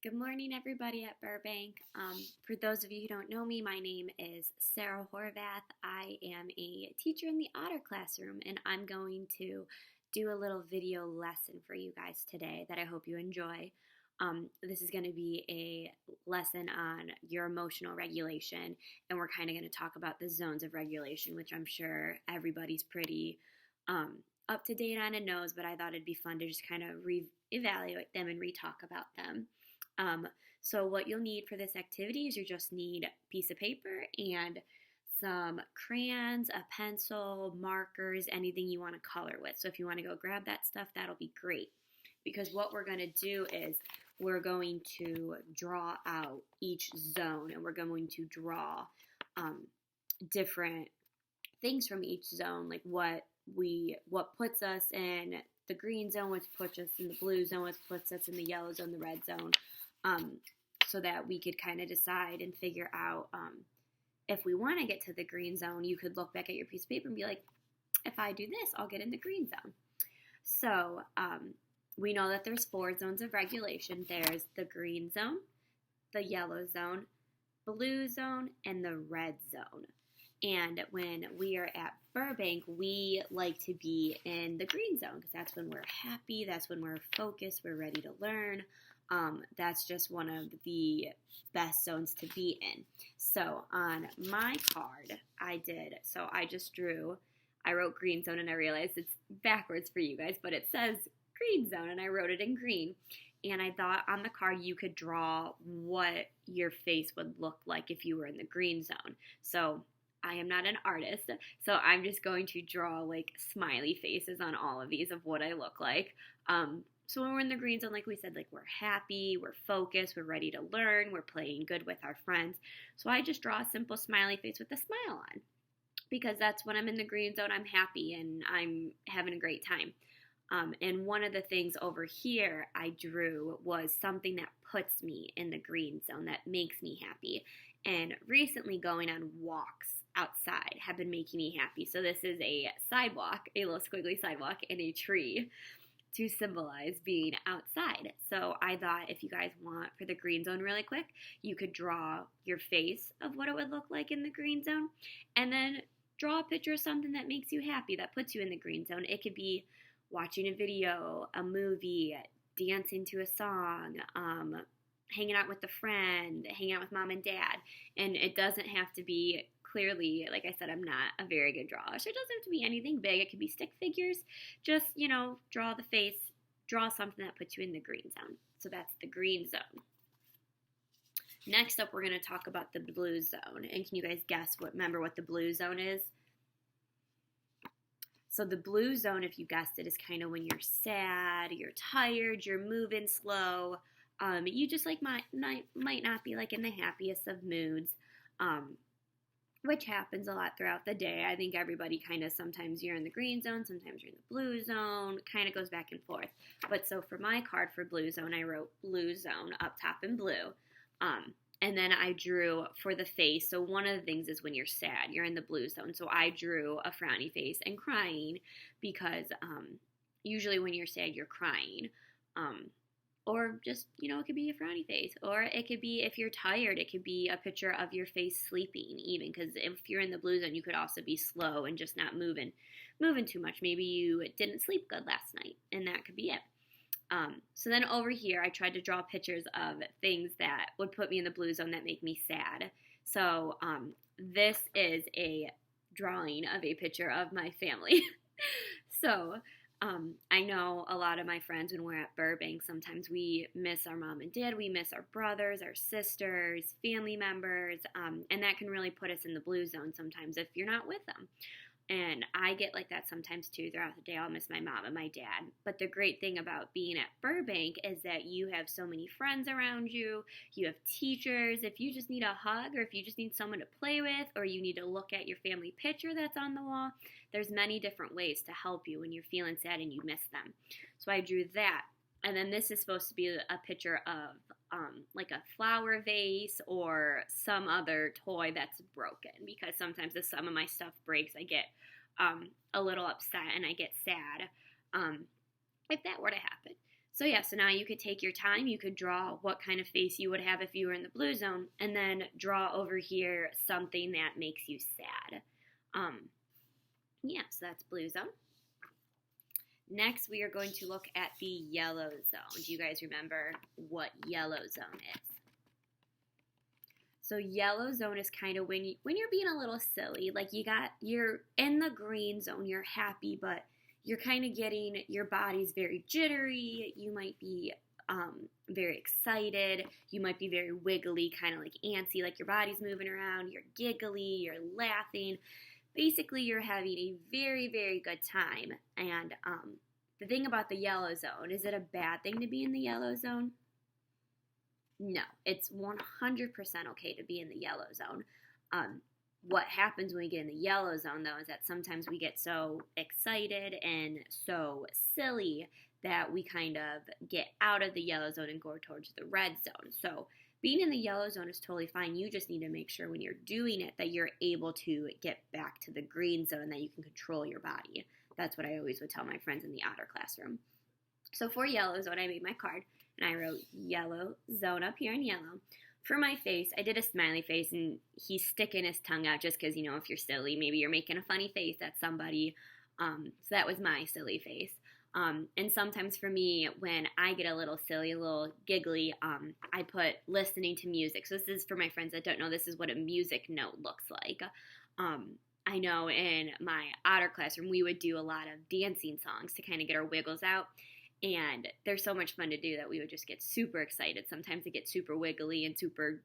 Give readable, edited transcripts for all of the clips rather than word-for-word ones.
Good morning, everybody at Burbank. For those of you who don't know me, my name is Sarah Horvath. I am a teacher in the Otter classroom, and I'm going to do a little video lesson for you guys today that I hope you enjoy. This is going to be a lesson on your emotional regulation, and we're kind of going to talk about the zones of regulation, which I'm sure everybody's pretty up to date on and knows, but I thought it'd be fun to just kind of re-evaluate them and re-talk about them. So what you'll need for this activity is you just need a piece of paper and some crayons, a pencil, markers, anything you want to color with. So if you want to go grab that stuff, that'll be great. Because what we're going to do is we're going to draw out each zone, and we're going to draw different things from each zone, like what puts us in the green zone, which puts us in the blue zone, which puts us in the yellow zone, the red zone, so that we could kind of decide and figure out if we want to get to the green zone. You could look back at your piece of paper and be like, if I do this, I'll get in the green zone. So we know that there's 4 zones of regulation. There's the green zone, the yellow zone, blue zone, and the red zone. And when we are at Burbank, we like to be in the green zone because that's when we're happy, that's when we're focused, we're ready to learn. That's just one of the best zones to be in. So on my card, I wrote green zone, and I realized it's backwards for you guys, but it says green zone, and I wrote it in green. And I thought on the card you could draw what your face would look like if you were in the green zone. So I am not an artist, so I'm just going to draw like smiley faces on all of these of what I look like. So when we're in the green zone, like we said, like we're happy, we're focused, we're ready to learn, we're playing good with our friends. So I just draw a simple smiley face with a smile on, because that's when I'm in the green zone, I'm happy and I'm having a great time. And one of the things over here I drew was something that puts me in the green zone, that makes me happy. And recently going on walks outside have been making me happy. So this is a sidewalk, a little squiggly sidewalk, and a tree to symbolize being outside. So I thought if you guys want for the green zone really quick, you could draw your face of what it would look like in the green zone, and then draw a picture of something that makes you happy, that puts you in the green zone. It could be watching a video, a movie, dancing to a song, hanging out with a friend, hanging out with mom and dad. And it doesn't have to be, clearly, like I said, I'm not a very good drawer, so it doesn't have to be anything big. It could be stick figures. Just, draw the face, draw something that puts you in the green zone. So that's the green zone. Next up, we're going to talk about the blue zone. And can you guys remember what the blue zone is? So the blue zone, if you guessed it, is kind of when you're sad, you're tired, you're moving slow. You just might not be like in the happiest of moods, which happens a lot throughout the day. I think everybody sometimes you're in the green zone, sometimes you're in the blue zone, kind of goes back and forth. But so for my card for blue zone, I wrote blue zone up top in blue. And then I drew for the face. So one of the things is when you're sad, you're in the blue zone. So I drew a frowny face and crying because usually when you're sad, you're crying. Or just, it could be a frowny face. Or it could be, if you're tired, it could be a picture of your face sleeping even. Because if you're in the blue zone, you could also be slow and just not moving too much. Maybe you didn't sleep good last night, and that could be it. So then over here, I tried to draw pictures of things that would put me in the blue zone that make me sad. So this is a drawing of a picture of my family. So I know a lot of my friends, when we're at Burbank, sometimes we miss our mom and dad, we miss our brothers, our sisters, family members, and that can really put us in the blue zone sometimes if you're not with them. And I get like that sometimes too. Throughout the day, I'll miss my mom and my dad. But the great thing about being at Burbank is that you have so many friends around you. You have teachers. If you just need a hug, or if you just need someone to play with, or you need to look at your family picture that's on the wall, there's many different ways to help you when you're feeling sad and you miss them. So I drew that. And then this is supposed to be a picture of like a flower vase or some other toy that's broken, because sometimes if some of my stuff breaks, I get a little upset and I get sad if that were to happen. So yeah, so now you could take your time, you could draw what kind of face you would have if you were in the blue zone, and then draw over here something that makes you sad. Yeah, so that's blue zone. Next, we are going to look at the yellow zone. Do you guys remember what yellow zone is? So yellow zone is kind of when you're being a little silly, like you're in the green zone, you're happy, but you're kind of getting, your body's very jittery, you might be very excited, you might be very wiggly, kind of like antsy, like your body's moving around, you're giggly, you're laughing. Basically, you're having a very, very good time. And the thing about the yellow zone, is it a bad thing to be in the yellow zone? No, it's 100% okay to be in the yellow zone. What happens when we get in the yellow zone, though, is that sometimes we get so excited and so silly that we kind of get out of the yellow zone and go towards the red zone. So being in the yellow zone is totally fine. You just need to make sure when you're doing it that you're able to get back to the green zone and that you can control your body. That's what I always would tell my friends in the otter classroom. So for yellow zone, I made my card and I wrote yellow zone up here in yellow. For my face, I did a smiley face, and he's sticking his tongue out just because, if you're silly, maybe you're making a funny face at somebody. So that was my silly face. And sometimes for me, when I get a little silly, a little giggly, I put listening to music. So this is for my friends that don't know, this is what a music note looks like. I know in my otter classroom, we would do a lot of dancing songs to kind of get our wiggles out. And they're so much fun to do that we would just get super excited. Sometimes it gets super wiggly and super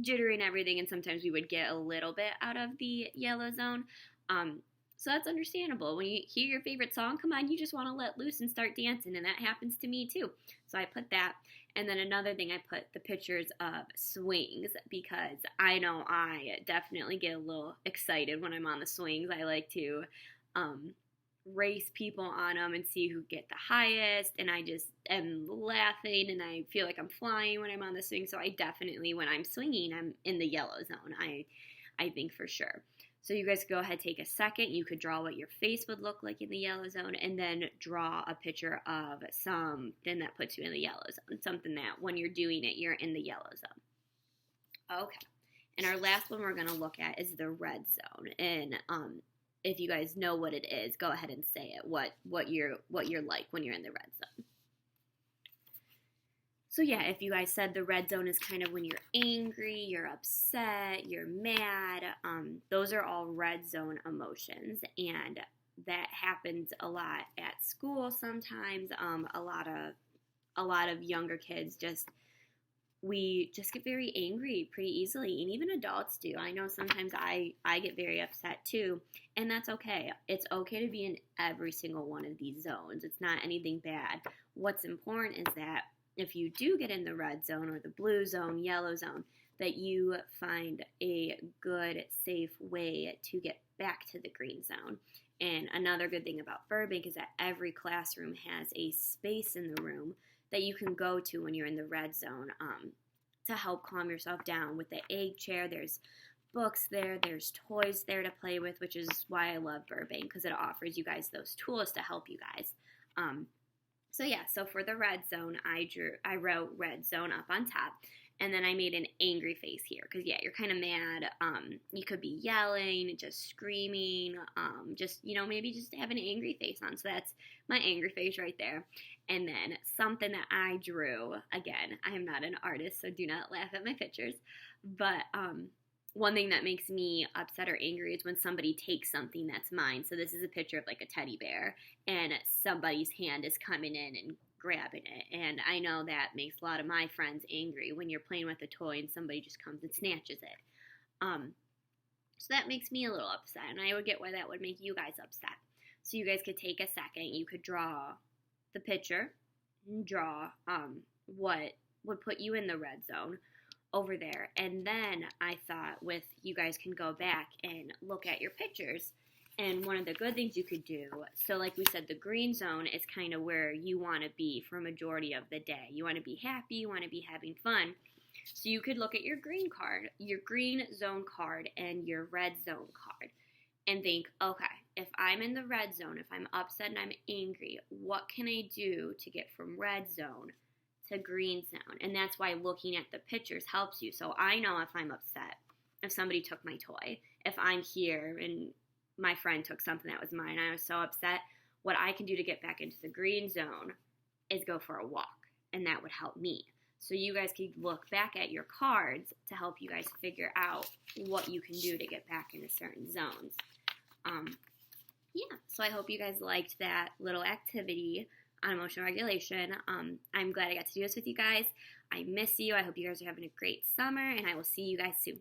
jittery and everything, and sometimes we would get a little bit out of the yellow zone. So that's understandable. When you hear your favorite song, come on, you just want to let loose and start dancing, and that happens to me too. So I put that. And then another thing, I put the pictures of swings, because I know I definitely get a little excited when I'm on the swings. I like to race people on them and see who get the highest, and I just am laughing and I feel like I'm flying when I'm on the swing. So I definitely, when I'm swinging, I'm in the yellow zone, I think for sure. So you guys go ahead, take a second, you could draw what your face would look like in the yellow zone, and then draw a picture of something that puts you in the yellow zone, something that when you're doing it, you're in the yellow zone. Okay, and our last one we're going to look at is the red zone. And if you guys know what it is, go ahead and say it, what you're like when you're in the red zone. So yeah, if you guys said the red zone is kind of when you're angry, you're upset, you're mad, those are all red zone emotions, and that happens a lot at school sometimes. A lot of younger kids we just get very angry pretty easily, and even adults do. I know sometimes I get very upset too, and that's okay. It's okay to be in every single one of these zones. It's not anything bad. What's important is that if you do get in the red zone or the blue zone, yellow zone, that you find a good, safe way to get back to the green zone. And another good thing about Burbank is that every classroom has a space in the room that you can go to when you're in the red zone to help calm yourself down. With the egg chair, there's books there, there's toys there to play with, which is why I love Burbank, because it offers you guys those tools to help you guys. So for the red zone, I wrote red zone up on top, and then I made an angry face here, because you're kind of mad. You could be yelling, just screaming, maybe just have an angry face on. So that's my angry face right there. And then something that I drew, again, I am not an artist, so do not laugh at my pictures, but one thing that makes me upset or angry is when somebody takes something that's mine. So this is a picture of like a teddy bear, and somebody's hand is coming in and grabbing it. And I know that makes a lot of my friends angry when you're playing with a toy and somebody just comes and snatches it. So that makes me a little upset, and I would get why that would make you guys upset. So you guys could take a second. You could draw the picture, and draw what would put you in the red zone over there. And then I thought you guys can go back and look at your pictures. And one of the good things you could do, so like we said, the green zone is kind of where you want to be for a majority of the day. You want to be happy, you want to be having fun. So you could look at your green zone card and your red zone card. and think, okay, if I'm in the red zone, if I'm upset and I'm angry, what can I do to get from red zone to green zone? And that's why looking at the pictures helps you. So I know if I'm upset, if somebody took my toy, if I'm here and my friend took something that was mine, I was so upset, what I can do to get back into the green zone is go for a walk, and that would help me. So you guys can look back at your cards to help you guys figure out what you can do to get back into certain zones. Yeah, so I hope you guys liked that little activity on emotional regulation. I'm glad I got to do this with you guys. I miss you. I hope you guys are having a great summer, and I will see you guys soon.